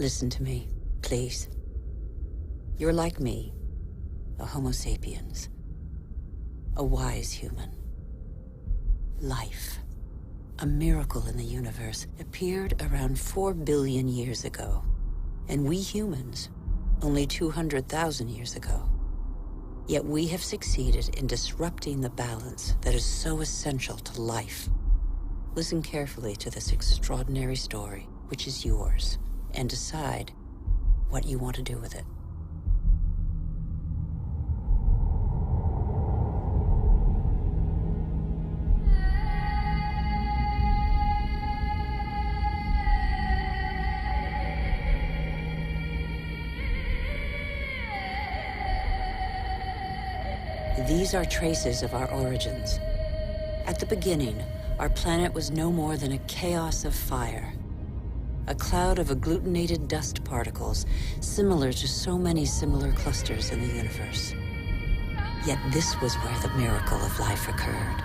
Listen to me, please. You're like me, a Homo sapiens, a wise human. Life, a miracle in the universe, appeared around 4 billion years ago, and we humans, only 200,000 years ago. Yet we have succeeded in disrupting the balance that is so essential to life. Listen carefully to this extraordinary story, which is yours, and decide what you want to do with it. These are traces of our origins. At the beginning, our planet was no more than a chaos of fire. A cloud of agglutinated dust particles, similar to so many similar clusters in the universe. Yet this was where the miracle of life occurred.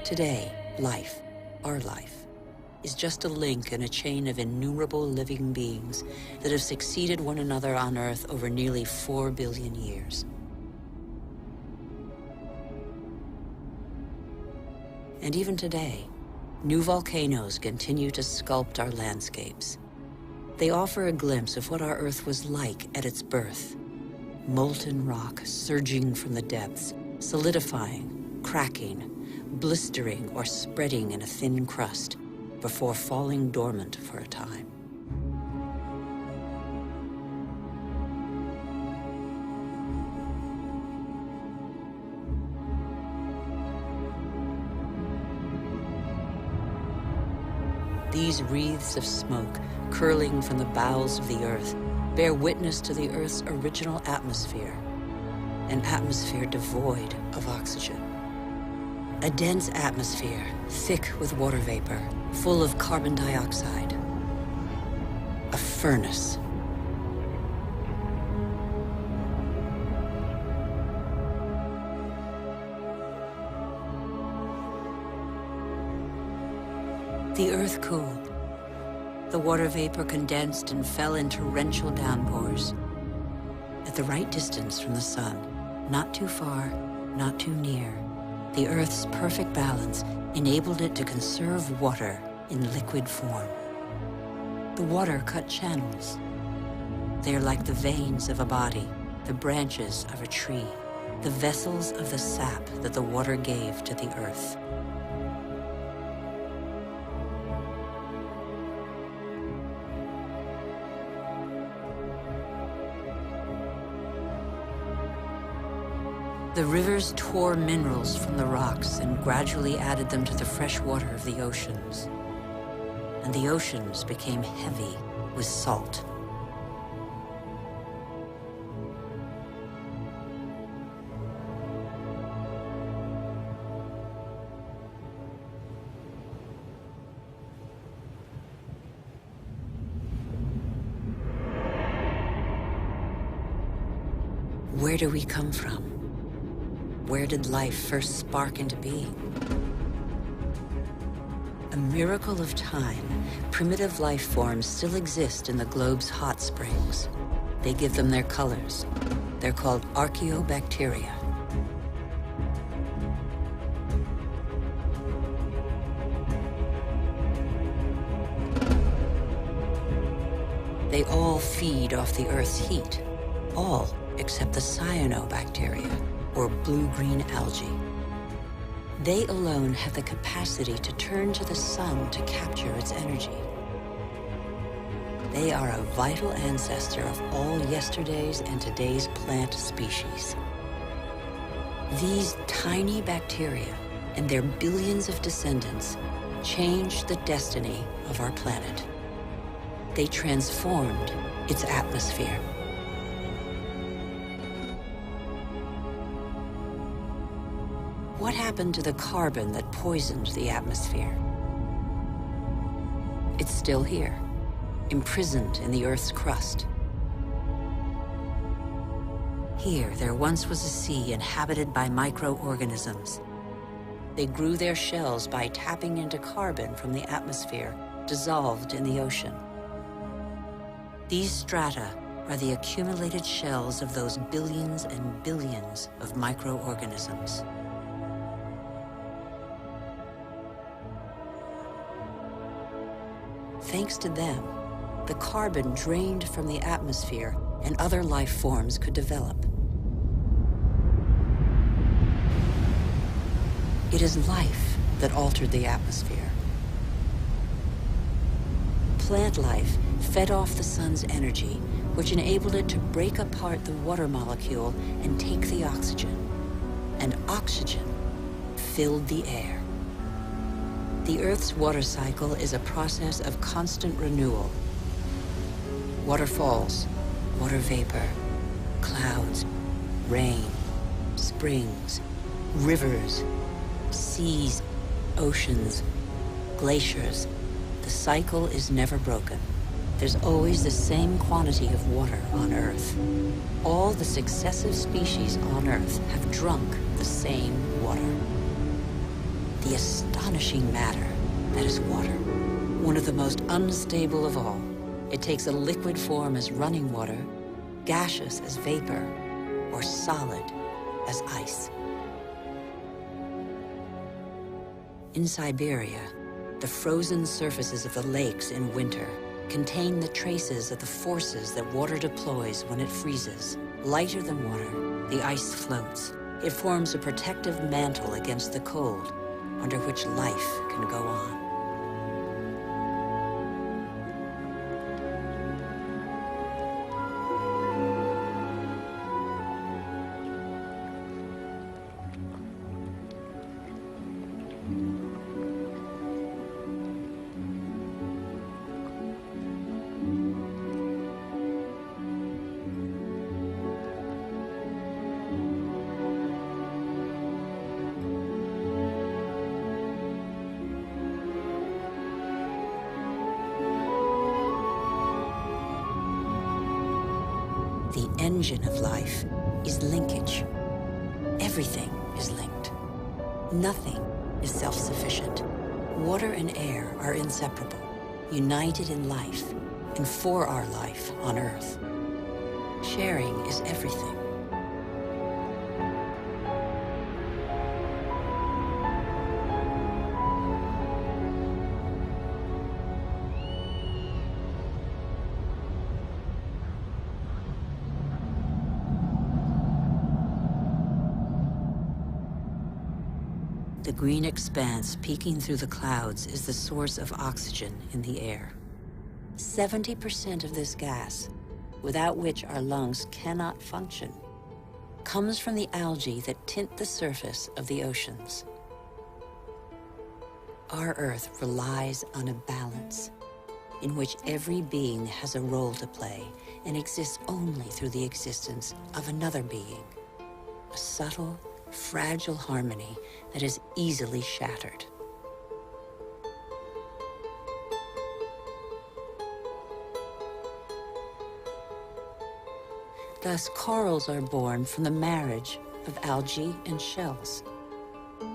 Today, life, our life, is just a link in a chain of innumerable living beings that have succeeded one another on Earth over nearly 4 billion years. And even today, new volcanoes continue to sculpt our landscapes. They offer a glimpse of what our Earth was like at its birth. Molten rock surging from the depths, solidifying, cracking, blistering or spreading in a thin crust before falling dormant for a time. These wreaths of smoke curling from the bowels of the Earth bear witness to the Earth's original atmosphere, an atmosphere devoid of oxygen. A dense atmosphere, thick with water vapor, full of carbon dioxide. A furnace. The Earth cooled. The water vapor condensed and fell in torrential downpours. At the right distance from the sun, not too far, not too near, the Earth's perfect balance enabled it to conserve water in liquid form. The water cut channels. They are like the veins of a body, the branches of a tree, the vessels of the sap that the water gave to the Earth. The rivers tore minerals from the rocks and gradually added them to the fresh water of the oceans. And the oceans became heavy with salt. Where do we come from? Where did life first spark into being? A miracle of time, primitive life forms still exist in the globe's hot springs. They give them their colors. They're called archaeobacteria. They all feed off the Earth's heat. All except the cyanobacteria, or blue-green algae. They alone have the capacity to turn to the sun to capture its energy. They are a vital ancestor of all yesterday's and today's plant species. These tiny bacteria and their billions of descendants changed the destiny of our planet. They transformed its atmosphere. What happened to the carbon that poisoned the atmosphere? It's still here, imprisoned in the Earth's crust. Here, there once was a sea inhabited by microorganisms. They grew their shells by tapping into carbon from the atmosphere, dissolved in the ocean. These strata are the accumulated shells of those billions and billions of microorganisms. Thanks to them, the carbon drained from the atmosphere and other life forms could develop. It is life that altered the atmosphere. Plant life fed off the sun's energy, which enabled it to break apart the water molecule and take the oxygen. And oxygen filled the air. The Earth's water cycle is a process of constant renewal. Waterfalls, water vapor, clouds, rain, springs, rivers, seas, oceans, glaciers. The cycle is never broken. There's always the same quantity of water on Earth. All the successive species on Earth have drunk the same water. The astonishing matter that is water, one of the most unstable of all. It takes a liquid form as running water, gaseous as vapor, or solid as ice. In Siberia, the frozen surfaces of the lakes in winter contain the traces of the forces that water deploys when it freezes. Lighter than water, the ice floats. It forms a protective mantle against the cold, under which life can go on. The engine of life is linkage. Everything is linked. Nothing is self-sufficient. Water and air are inseparable, united in life and for our life on Earth. Sharing is everything. The green expanse peeking through the clouds is the source of oxygen in the air. 70% of this gas, without which our lungs cannot function, comes from the algae that tint the surface of the oceans. Our Earth relies on a balance in which every being has a role to play and exists only through the existence of another being. A subtle, fragile harmony that is easily shattered. Thus, corals are born from the marriage of algae and shells.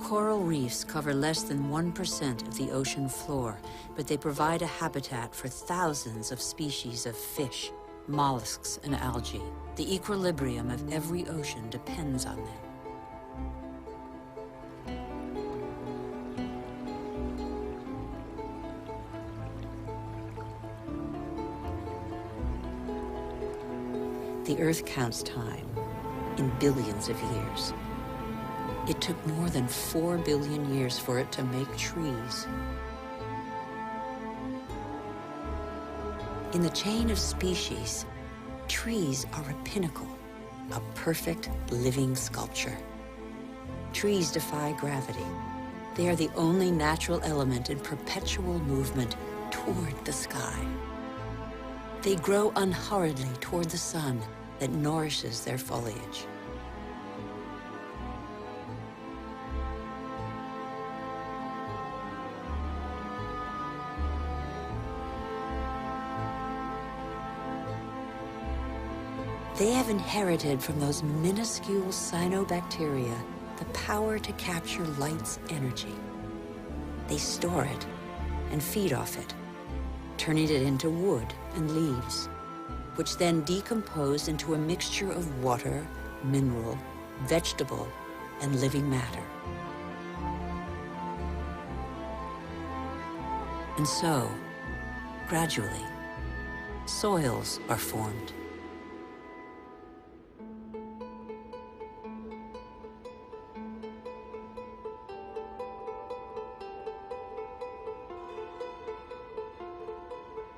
Coral reefs cover less than 1% of the ocean floor, but they provide a habitat for thousands of species of fish, mollusks, and algae. The equilibrium of every ocean depends on them. The Earth counts time in billions of years. It took more than 4 billion years for it to make trees. In the chain of species, trees are a pinnacle, a perfect living sculpture. Trees defy gravity. They are the only natural element in perpetual movement toward the sky. They grow unhurriedly toward the sun that nourishes their foliage. They have inherited from those minuscule cyanobacteria the power to capture light's energy. They store it and feed off it, turning it into wood and leaves, which then decompose into a mixture of water, mineral, vegetable, and living matter. And so, gradually, soils are formed.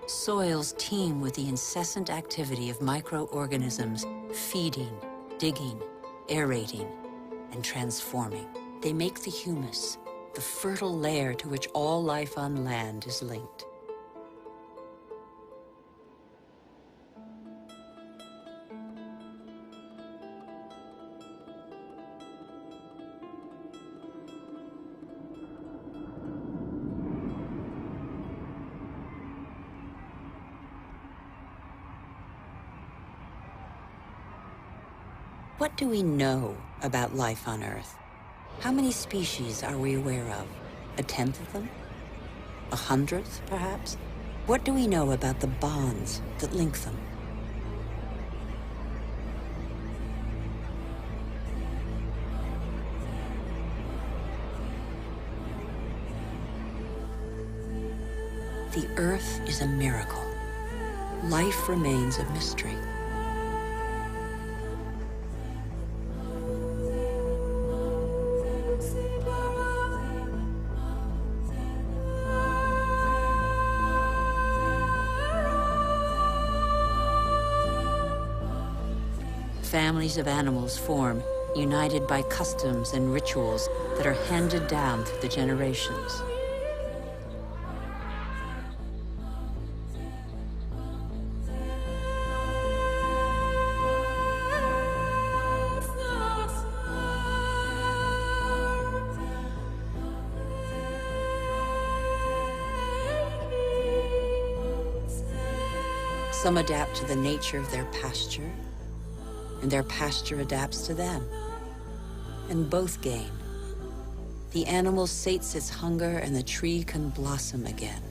Soils teem with the incessant activity of microorganisms feeding, digging, aerating, and transforming. They make the humus, the fertile layer to which all life on land is linked. What do we know about life on Earth? How many species are we aware of? 1/10 of them? 100th, perhaps? What do we know about the bonds that link them? The Earth is a miracle. Life remains a mystery. Families of animals form, united by customs and rituals that are handed down through the generations. Some adapt to the nature of their pasture, and their pasture adapts to them. And both gain. The animal sates its hunger, and the tree can blossom again.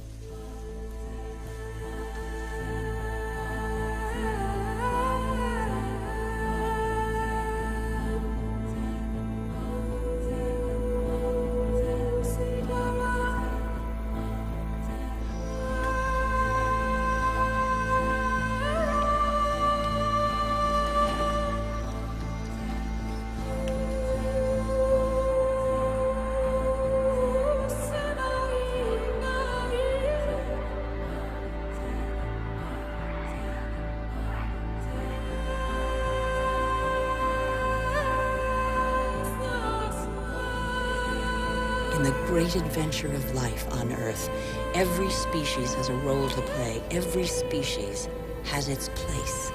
In the great adventure of life on Earth, every species has a role to play. Every species has its place.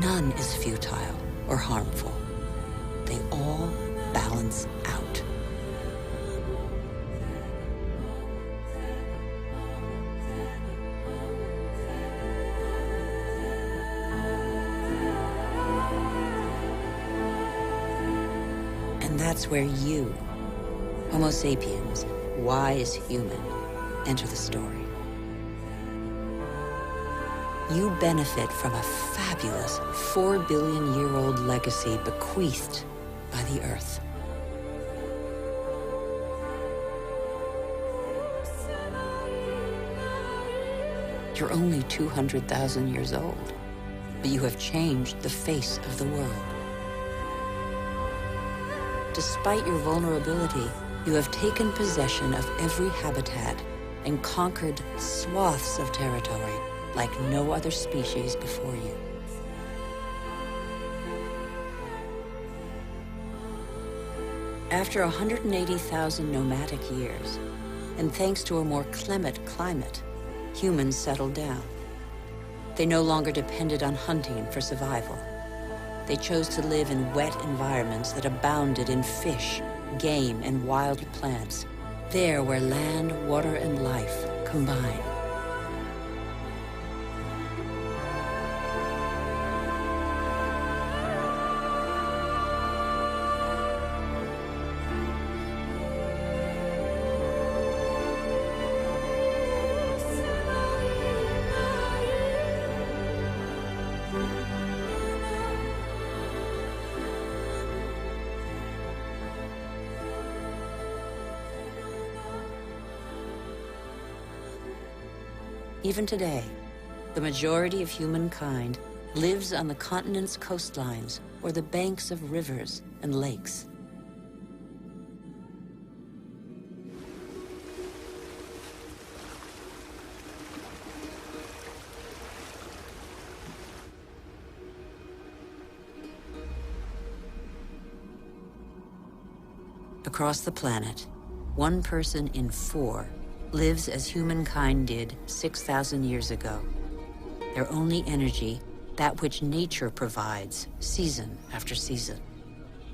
None is futile or harmful. They all balance out. And that's where you, Homo sapiens, wise human, enter the story. You benefit from a fabulous 4 billion-year-old legacy bequeathed by the Earth. You're only 200,000 years old, but you have changed the face of the world. Despite your vulnerability, you have taken possession of every habitat and conquered swaths of territory like no other species before you. After 180,000 nomadic years, and thanks to a more clement climate, humans settled down. They no longer depended on hunting for survival. They chose to live in wet environments that abounded in fish, game, and wild plants, there where land, water, and life combine. Even today, the majority of humankind lives on the continent's coastlines or the banks of rivers and lakes. Across the planet, 1 person in 4 lives as humankind did 6,000 years ago. Their only energy, that which nature provides, season after season.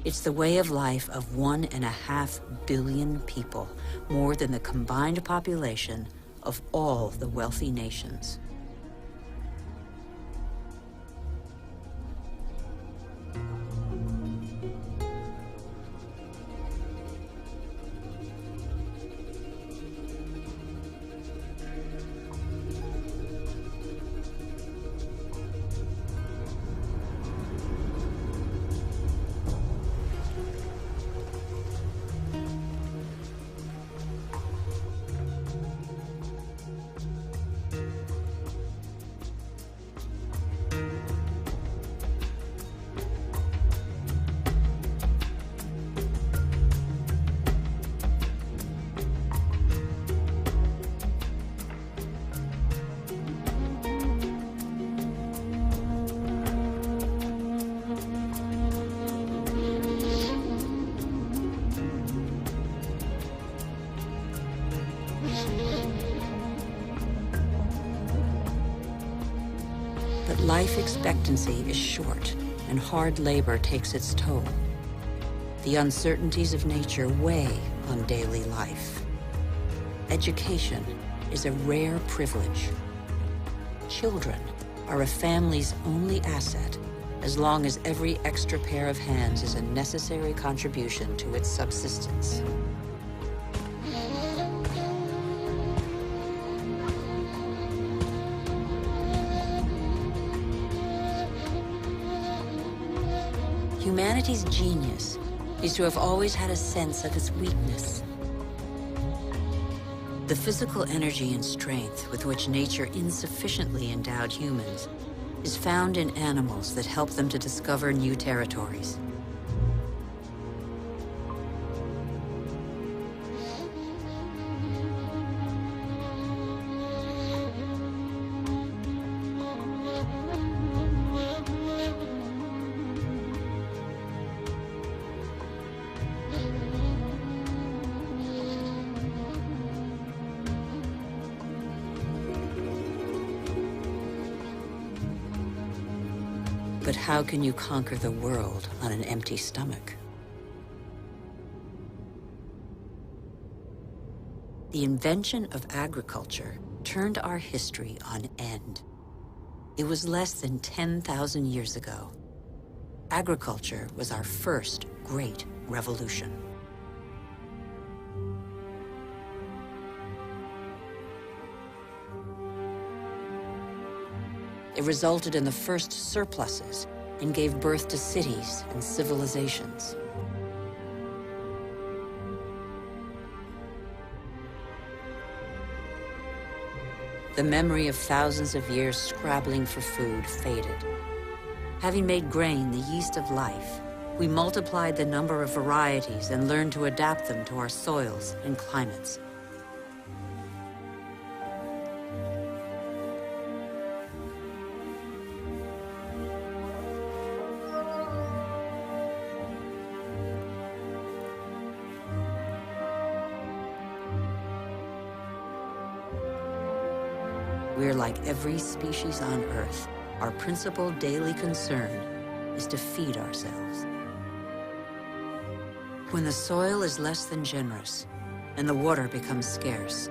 It's the way of life of 1.5 billion people, more than the combined population of all the wealthy nations. But life expectancy is short, and hard labor takes its toll. The uncertainties of nature weigh on daily life. Education is a rare privilege. Children are a family's only asset, as long as every extra pair of hands is a necessary contribution to its subsistence. Humanity's genius is to have always had a sense of its weakness. The physical energy and strength with which nature insufficiently endowed humans is found in animals that help them to discover new territories. But how can you conquer the world on an empty stomach? The invention of agriculture turned our history on end. It was less than 10,000 years ago. Agriculture was our first great revolution. It resulted in the first surpluses and gave birth to cities and civilizations. The memory of thousands of years scrabbling for food faded. Having made grain the yeast of life, we multiplied the number of varieties and learned to adapt them to our soils and climates. We're like every species on Earth. Our principal daily concern is to feed ourselves. When the soil is less than generous and the water becomes scarce,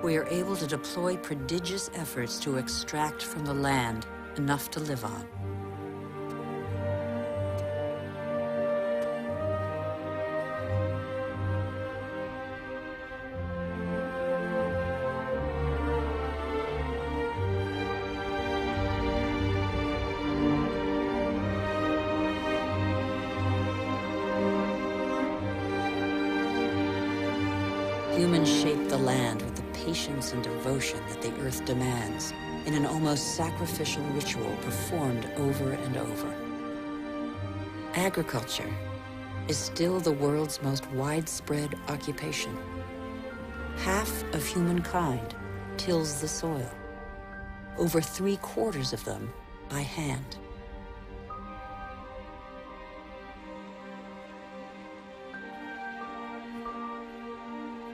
we are able to deploy prodigious efforts to extract from the land enough to live on. Humans shape the land with the patience and devotion that the earth demands in an almost sacrificial ritual performed over and over. Agriculture is still the world's most widespread occupation. Half of humankind tills the soil, over 3/4 of them by hand.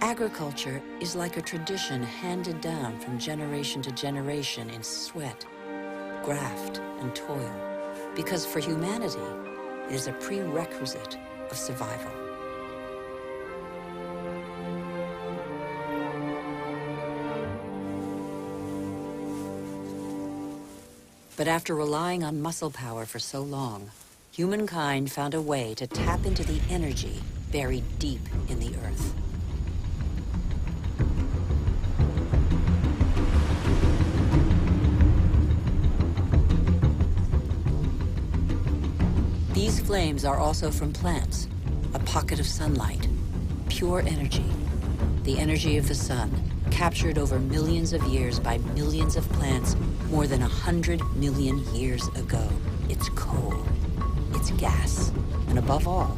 Agriculture is like a tradition handed down from generation to generation in sweat, graft, and toil, because for humanity, it is a prerequisite of survival. But after relying on muscle power for so long, humankind found a way to tap into the energy buried deep in the earth. These flames are also from plants, a pocket of sunlight, pure energy, the energy of the sun, captured over millions of years by millions of plants more than 100 million years ago. It's coal, it's gas, and above all,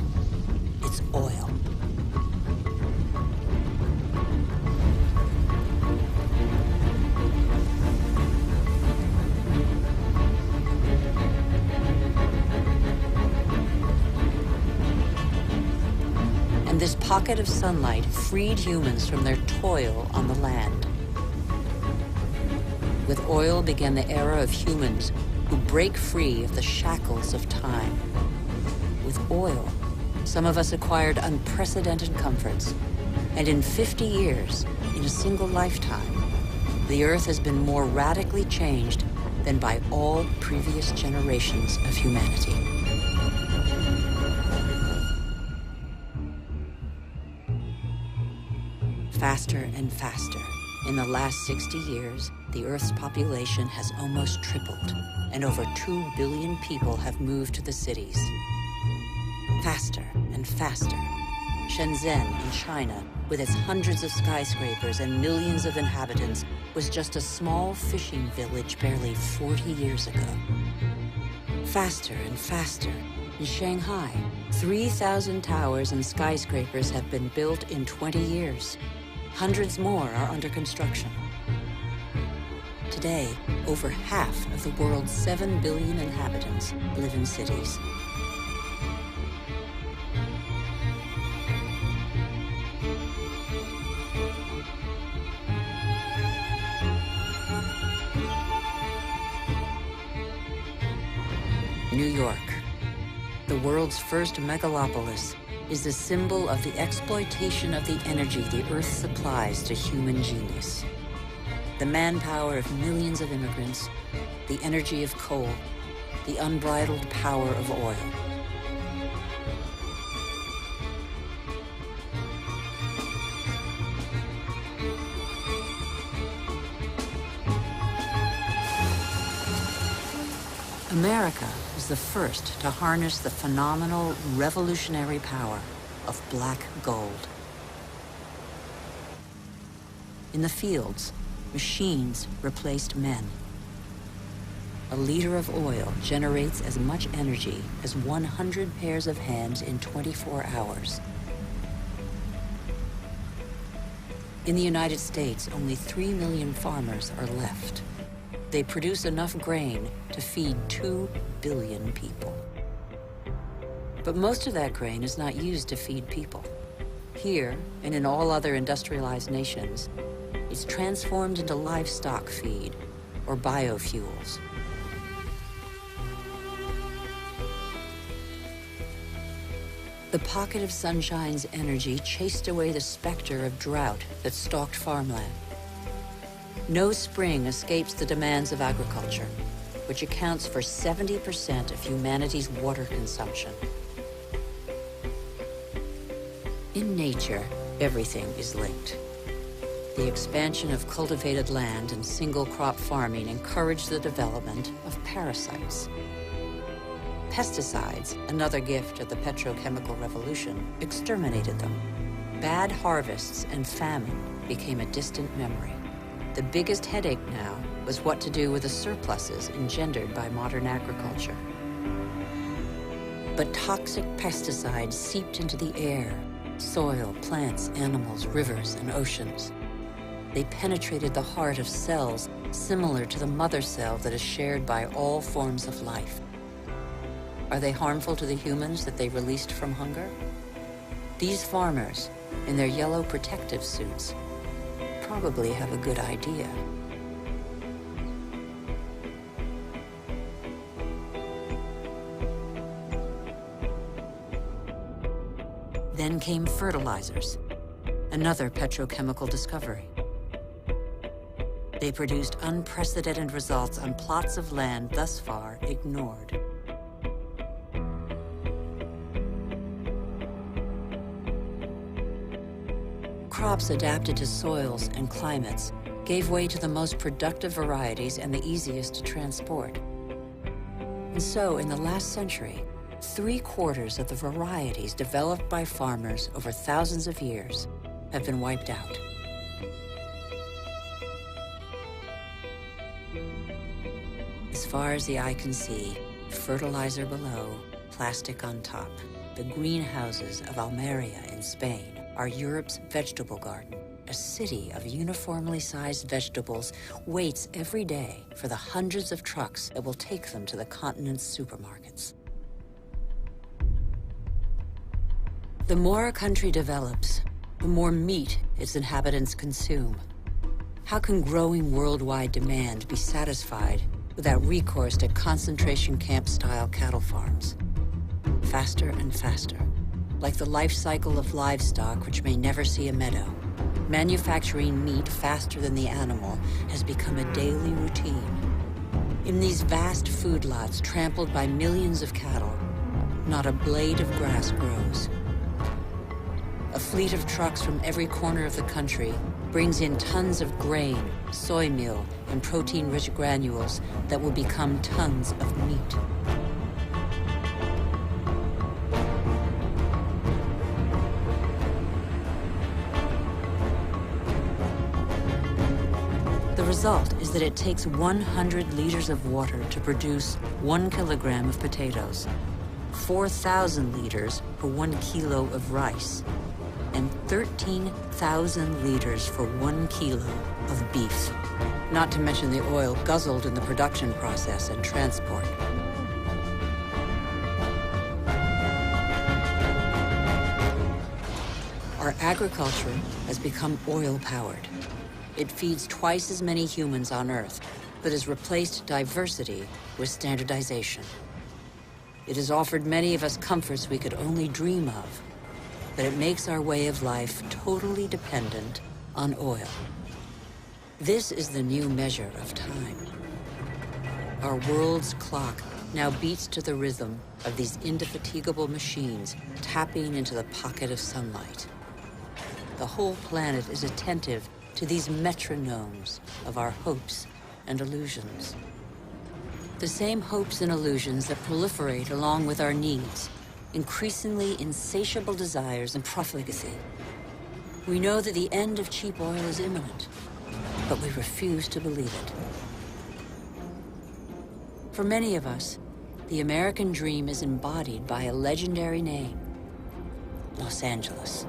it's oil. And this pocket of sunlight freed humans from their toil on the land. With oil began the era of humans who break free of the shackles of time. With oil, some of us acquired unprecedented comforts. And in 50 years, in a single lifetime, the Earth has been more radically changed than by all previous generations of humanity. Faster and faster. In the last 60 years, the Earth's population has almost tripled, and over 2 billion people have moved to the cities. Faster and faster. Shenzhen in China, with its hundreds of skyscrapers and millions of inhabitants, was just a small fishing village barely 40 years ago. Faster and faster. In Shanghai, 3,000 towers and skyscrapers have been built in 20 years. Hundreds more are under construction. Today, over half of the world's 7 billion inhabitants live in cities. New York, the world's first megalopolis, is a symbol of the exploitation of the energy the Earth supplies to human genius. The manpower of millions of immigrants, the energy of coal, the unbridled power of oil. America was the first to harness the phenomenal, revolutionary power of black gold. In the fields, machines replaced men. a liter of oil generates as much energy as 100 pairs of hands in 24 hours. In the United States, only 3 million farmers are left. They produce enough grain to feed 2 billion people. But most of that grain is not used to feed people. Here, and in all other industrialized nations, it's transformed into livestock feed or biofuels. The pocket of sunshine's energy chased away the specter of drought that stalked farmland. No spring escapes the demands of agriculture, which accounts for 70% of humanity's water consumption. In nature, everything is linked. The expansion of cultivated land and single-crop farming encouraged the development of parasites. Pesticides, another gift of the petrochemical revolution, exterminated them. Bad harvests and famine became a distant memory. The biggest headache now was what to do with the surpluses engendered by modern agriculture. But toxic pesticides seeped into the air, soil, plants, animals, rivers, and oceans. They penetrated the heart of cells similar to the mother cell that is shared by all forms of life. Are they harmful to the humans that they released from hunger? These farmers, in their yellow protective suits, probably have a good idea. Then came fertilizers, another petrochemical discovery. They produced unprecedented results on plots of land thus far ignored. Crops adapted to soils and climates gave way to the most productive varieties and the easiest to transport. And so, in the last century, 3/4 of the varieties developed by farmers over thousands of years have been wiped out. As far as the eye can see, fertilizer below, plastic on top. The greenhouses of Almeria in Spain are Europe's vegetable garden. A city of uniformly sized vegetables waits every day for the hundreds of trucks that will take them to the continent's supermarkets. The more a country develops, the more meat its inhabitants consume. How can growing worldwide demand be satisfied without recourse to concentration camp-style cattle farms? Faster and faster, like the life cycle of livestock which may never see a meadow. Manufacturing meat faster than the animal has become a daily routine. In these vast food lots trampled by millions of cattle, not a blade of grass grows. A fleet of trucks from every corner of the country brings in tons of grain, soy meal, and protein-rich granules that will become tons of meat. The result is that it takes 100 liters of water to produce 1 kilogram of potatoes, 4,000 liters for 1 kilo of rice, and 13,000 liters for 1 kilo of beef, not to mention the oil guzzled in the production process and transport. Our agriculture has become oil-powered. It feeds twice as many humans on Earth, but has replaced diversity with standardization. It has offered many of us comforts we could only dream of, but it makes our way of life totally dependent on oil. This is the new measure of time. Our world's clock now beats to the rhythm of these indefatigable machines tapping into the pocket of sunlight. The whole planet is attentive to these metronomes of our hopes and illusions. The same hopes and illusions that proliferate along with our needs, increasingly insatiable desires and profligacy. We know that the end of cheap oil is imminent, but we refuse to believe it. For many of us, the American dream is embodied by a legendary name, Los Angeles.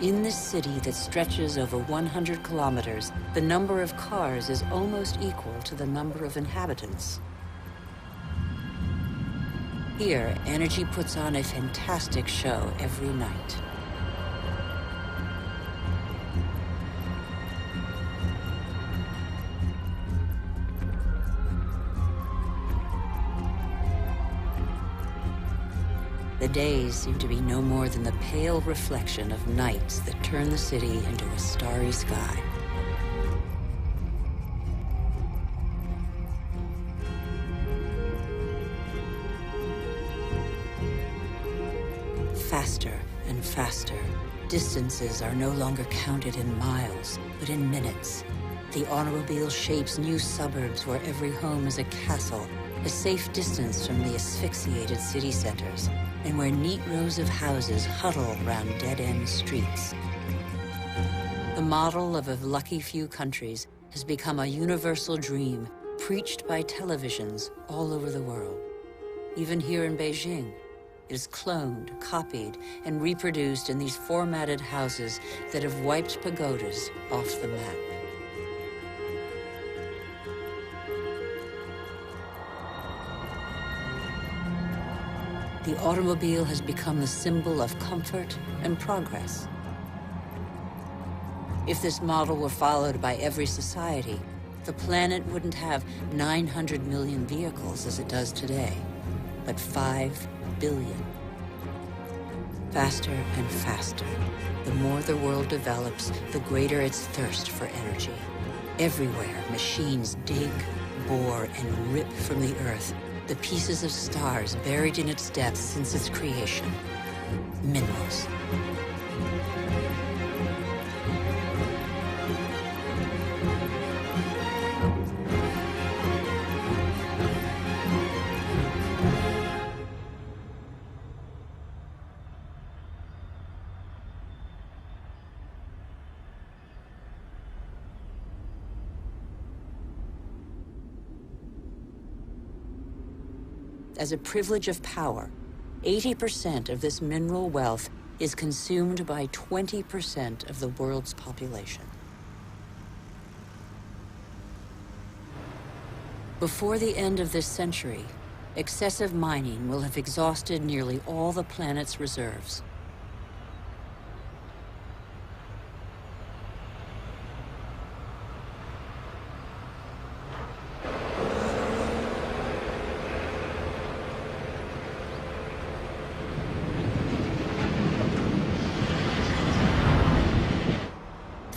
In this city that stretches over 100 kilometers, the number of cars is almost equal to the number of inhabitants. Here, energy puts on a fantastic show every night. The days seem to be no more than the pale reflection of nights that turn the city into a starry sky. Faster and faster. Distances are no longer counted in miles, but in minutes. The automobile shapes new suburbs where every home is a castle, a safe distance from the asphyxiated city centers, and where neat rows of houses huddle around dead-end streets. The model of a lucky few countries has become a universal dream preached by televisions all over the world. Even here in Beijing, it is cloned, copied, and reproduced in these formatted houses that have wiped pagodas off the map. The automobile has become the symbol of comfort and progress. If this model were followed by every society, the planet wouldn't have 900 million vehicles as it does today, but 5 billion. Faster and faster. The more the world develops, the greater its thirst for energy. Everywhere, machines dig, bore, and rip from the earth the pieces of stars buried in its depths since its creation. Minerals. As a privilege of power, 80% of this mineral wealth is consumed by 20% of the world's population. Before the end of this century, excessive mining will have exhausted nearly all the planet's reserves.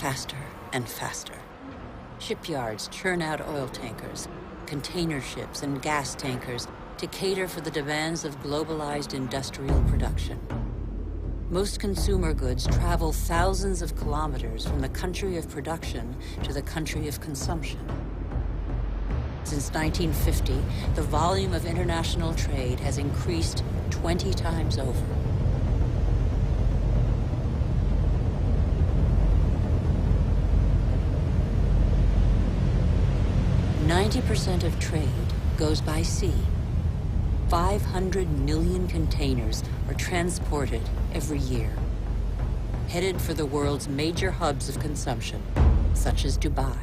Faster and faster. Shipyards churn out oil tankers, container ships, and gas tankers to cater for the demands of globalized industrial production. Most consumer goods travel thousands of kilometers from the country of production to the country of consumption. Since 1950, the volume of international trade has increased 20 times over. 90% of trade goes by sea. 500 million containers are transported every year, headed for the world's major hubs of consumption, such as Dubai.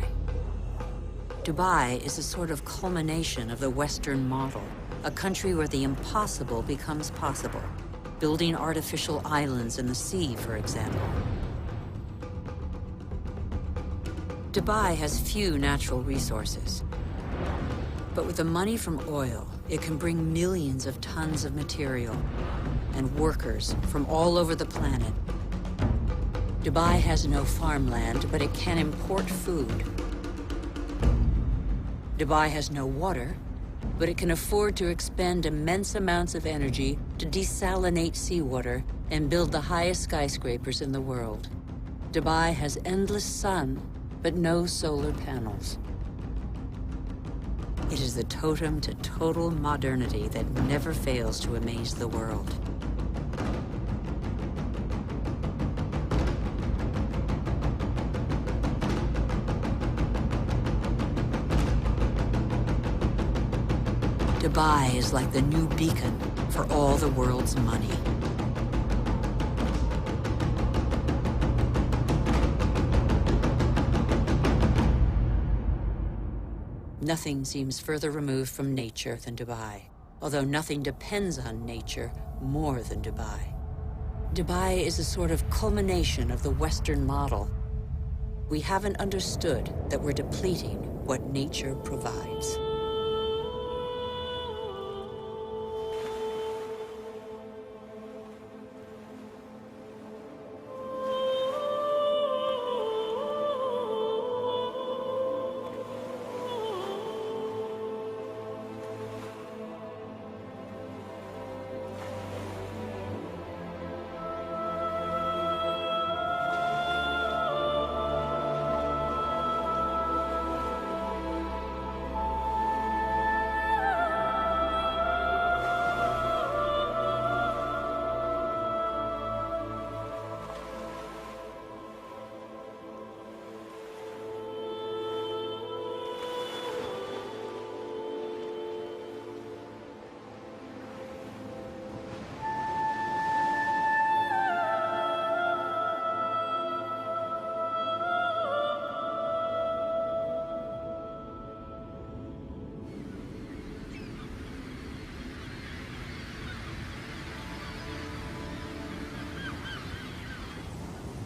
Dubai is a sort of culmination of the Western model, a country where the impossible becomes possible, building artificial islands in the sea, for example. Dubai has few natural resources. But with the money from oil, it can bring millions of tons of material and workers from all over the planet. Dubai has no farmland, but it can import food. Dubai has no water, but it can afford to expend immense amounts of energy to desalinate seawater and build the highest skyscrapers in the world. Dubai has endless sun, but no solar panels. It is the totem to total modernity that never fails to amaze the world. Dubai is like the new beacon for all the world's money. Nothing seems further removed from nature than Dubai, although nothing depends on nature more than Dubai. Dubai is a sort of culmination of the Western model. We haven't understood that we're depleting what nature provides.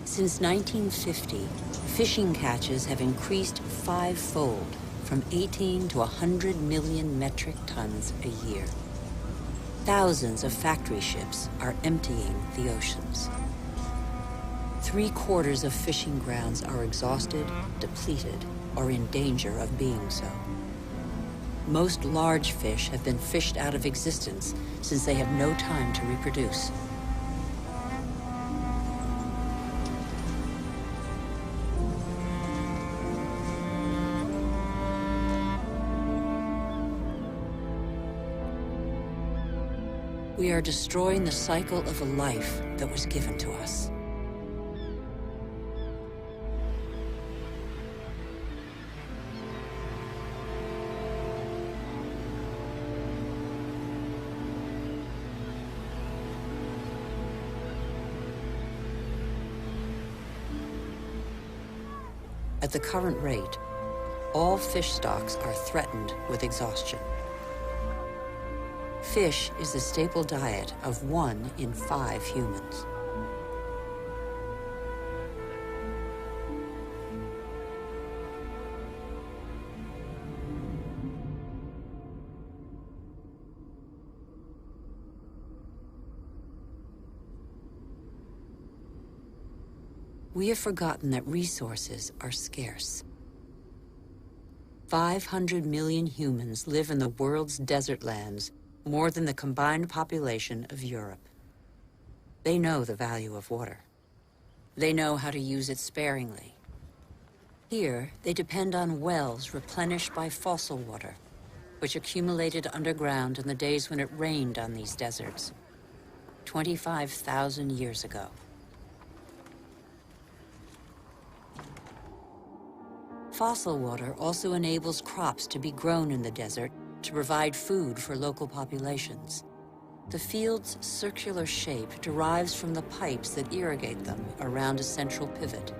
Since 1950, fishing catches have increased five-fold, from 18 to 100 million metric tons a year. Thousands of factory ships are emptying the oceans. 3/4 of fishing grounds are exhausted, depleted, or in danger of being so. Most large fish have been fished out of existence since they have no time to reproduce. We are destroying the cycle of a life that was given to us. At the current rate, all fish stocks are threatened with exhaustion. Fish is the staple diet of 1 in 5 humans. We have forgotten that resources are scarce. 500 million humans live in the world's desert lands, more than the combined population of Europe. They know the value of water. They know how to use it sparingly. Here, they depend on wells replenished by fossil water, which accumulated underground in the days when it rained on these deserts, 25,000 years ago. Fossil water also enables crops to be grown in the desert to provide food for local populations. The field's circular shape derives from the pipes that irrigate them around a central pivot.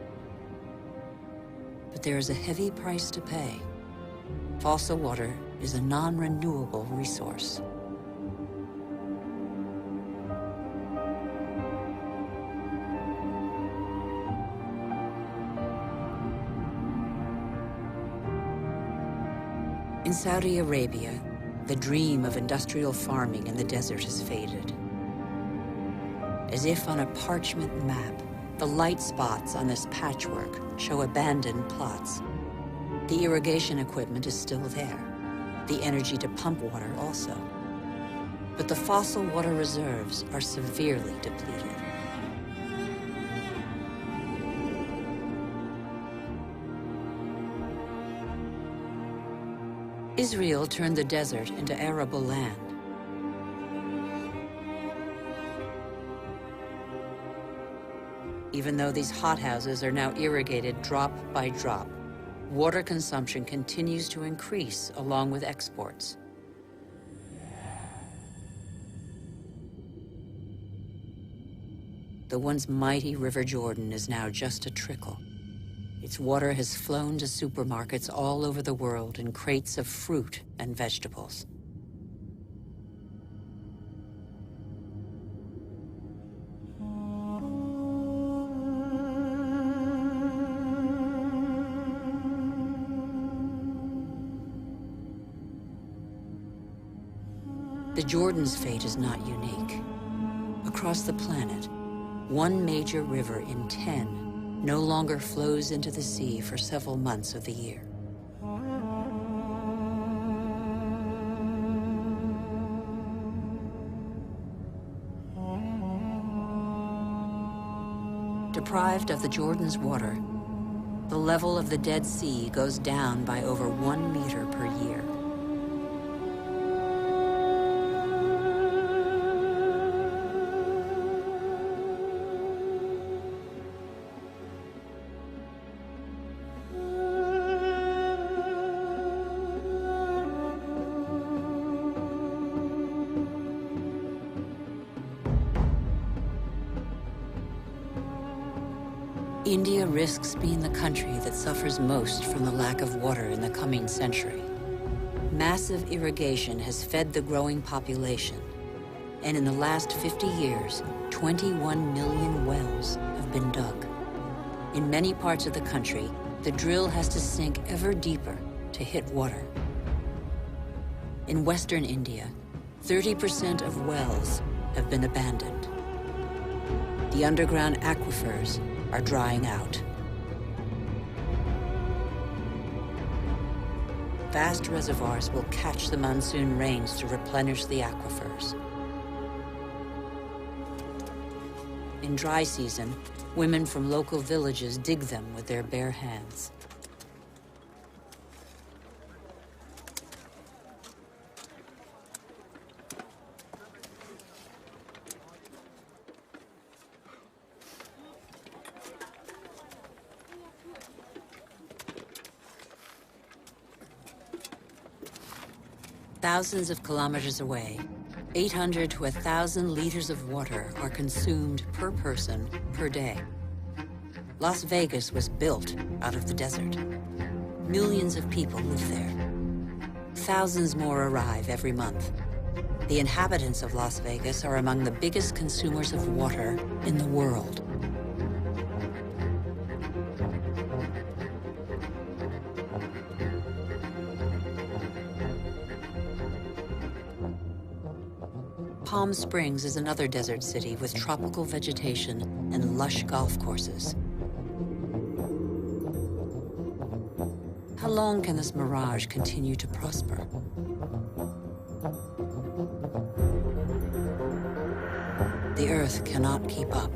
But there is a heavy price to pay. Fossil water is a non-renewable resource. In Saudi Arabia, the dream of industrial farming in the desert has faded. As if on a parchment map, the light spots on this patchwork show abandoned plots. The irrigation equipment is still there, the energy to pump water also. But the fossil water reserves are severely depleted. Israel turned the desert into arable land. Even though these hothouses are now irrigated drop by drop, water consumption continues to increase along with exports. the once mighty River Jordan is now just a trickle. Its water has flown to supermarkets all over the world in crates of fruit and vegetables. The Jordan's fate is not unique. Across the planet, one major river in 10 no longer flows into the sea for several months of the year. Deprived of the Jordan's water, the level of the Dead Sea goes down by over 1 meter per year. India risks being the country that suffers most from the lack of water in the coming century. Massive irrigation has fed the growing population, and in the last 50 years, 21 million wells have been dug. In many parts of the country, the drill has to sink ever deeper to hit water. In western India, 30% of wells have been abandoned. The underground aquifers are drying out. Vast reservoirs will catch the monsoon rains to replenish the aquifers. In dry season, women from local villages dig them with their bare hands. Thousands of kilometers away, 800 to 1,000 liters of water are consumed per person per day. Las Vegas was built out of the desert. Millions of people live there. Thousands more arrive every month. The inhabitants of Las Vegas are among the biggest consumers of water in the world. Palm Springs is another desert city with tropical vegetation and lush golf courses. How long can this mirage continue to prosper? The Earth cannot keep up.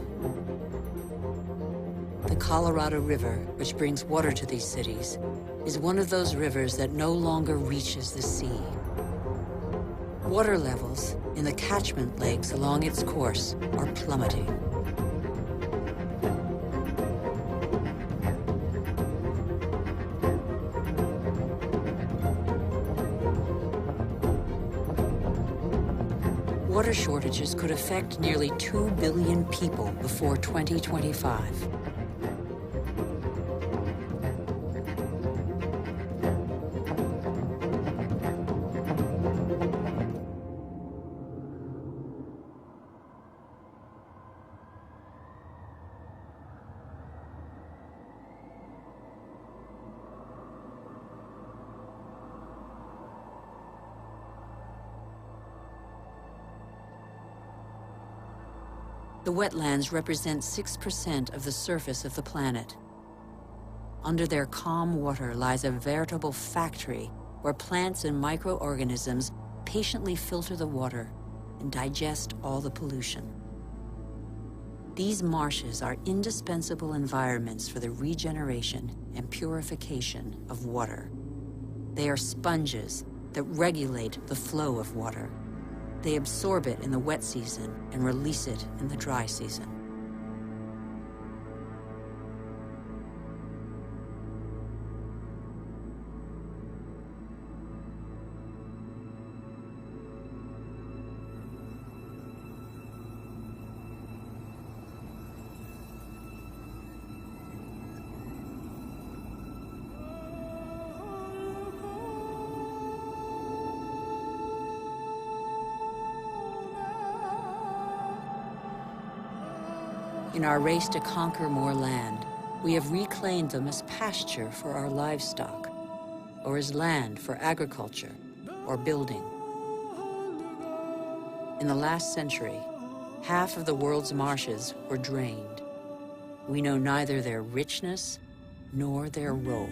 The Colorado River, which brings water to these cities, is one of those rivers that no longer reaches the sea. Water levels in the catchment lakes along its course are plummeting. Water shortages could affect nearly 2 billion people before 2025. The wetlands represent 6% of the surface of the planet. Under their calm water lies a veritable factory where plants and microorganisms patiently filter the water and digest all the pollution. These marshes are indispensable environments for the regeneration and purification of water. They are sponges that regulate the flow of water. They absorb it in the wet season and release it in the dry season. In our race to conquer more land, we have reclaimed them as pasture for our livestock, or as land for agriculture or building. In the last century, half of the world's marshes were drained. We know neither their richness nor their role.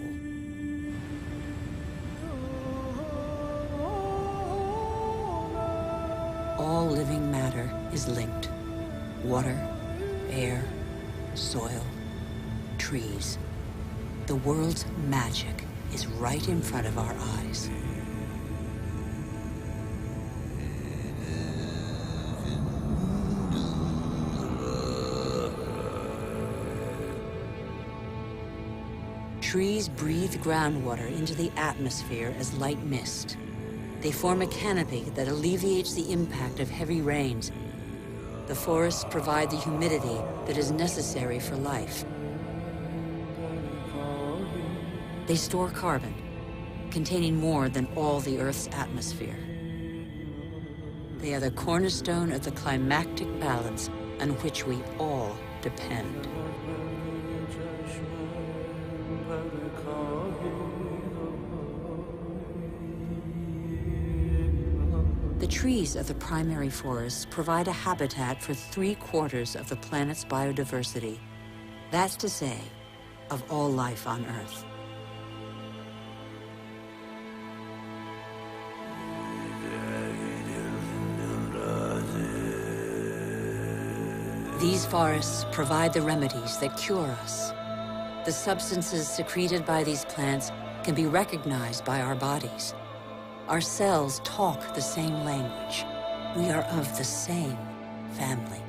All living matter is linked. Water, air, soil, trees. The world's magic is right in front of our eyes. Trees breathe groundwater into the atmosphere as light mist. They form a canopy that alleviates the impact of heavy rains. The forests provide the humidity that is necessary for life. They store carbon, containing more than all the Earth's atmosphere. They are the cornerstone of the climactic balance on which we all depend. The trees of the primary forests provide a habitat for 3/4 of the planet's biodiversity. That's to say, of all life on Earth. These forests provide the remedies that cure us. The substances secreted by these plants can be recognized by our bodies. Our cells talk the same language. We are of the same family.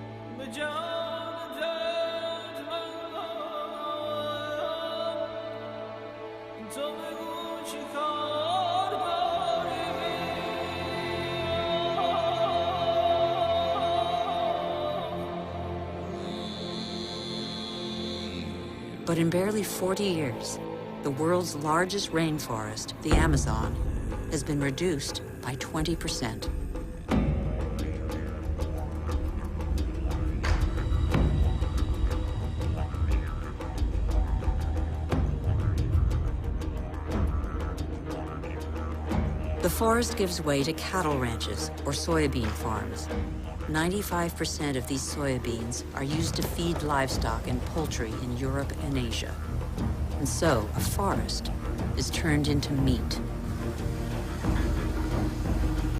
But in barely 40 years, the world's largest rainforest, the Amazon, has been reduced by 20%. The forest gives way to cattle ranches or soybean farms. 95% of these soybeans are used to feed livestock and poultry in Europe and Asia. And so, a forest is turned into meat.